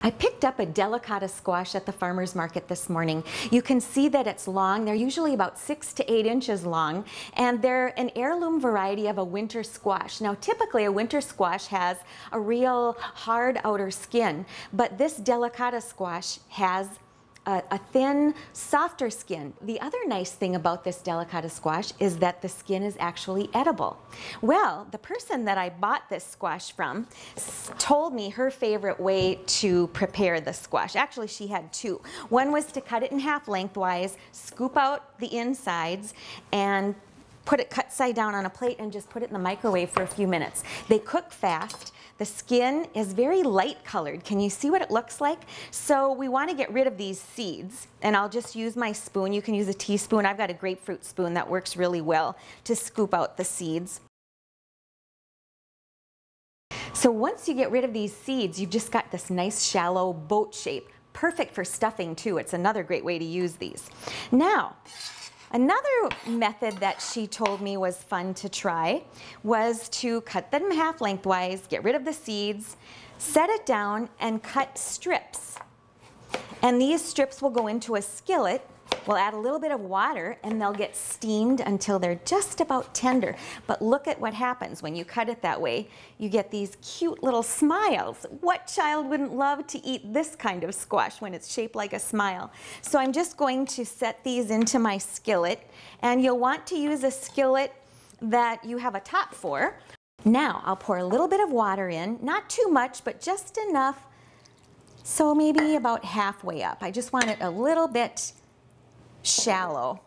I picked up a delicata squash at the farmer's market this morning. You can see that it's long. They're usually about 6 to 8 inches long, and they're an heirloom variety of a winter squash. Now, typically a winter squash has a real hard outer skin, but this delicata squash has a thin, softer skin. The other nice thing about this delicata squash is that the skin is actually edible. Well, the person that I bought this squash from told me her favorite way to prepare the squash. Actually, she had two. One was to cut it in half lengthwise, scoop out the insides, and put it cut side down on a plate and just put it in the microwave for a few minutes. They cook fast. The skin is very light colored. Can you see what it looks like? So we want to get rid of these seeds, and I'll just use my spoon. You can use a teaspoon. I've got a grapefruit spoon that works really well to scoop out the seeds. So once you get rid of these seeds, you've just got this nice shallow boat shape. Perfect for stuffing too. It's another great way to use these. Now, another method that she told me was fun to try was to cut them half lengthwise, get rid of the seeds, set it down, and cut strips. And these strips will go into a skillet. We'll add a little bit of water, and they'll get steamed until they're just about tender. But look at what happens when you cut it that way. You get these cute little smiles. What child wouldn't love to eat this kind of squash when it's shaped like a smile? So I'm just going to set these into my skillet, and you'll want to use a skillet that you have a top for. Now I'll pour a little bit of water in, not too much, but just enough, so maybe about halfway up. I just want it a little bit shallow.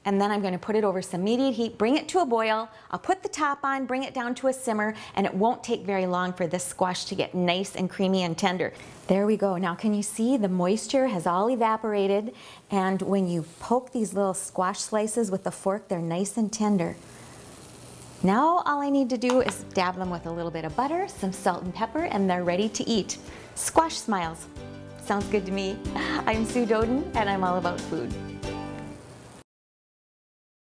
And then I'm going to put it over some medium heat, bring it to a boil. I'll put the top on, bring it down to a simmer, and it won't take very long for this squash to get nice and creamy and tender. There we go. Now can you see the moisture has all evaporated, and when you poke these little squash slices with the fork, they're nice and tender. Now all I need to do is dab them with a little bit of butter, some salt and pepper, and they're ready to eat. Squash smiles. Sounds good to me. I'm Sue Doden, and I'm all about food.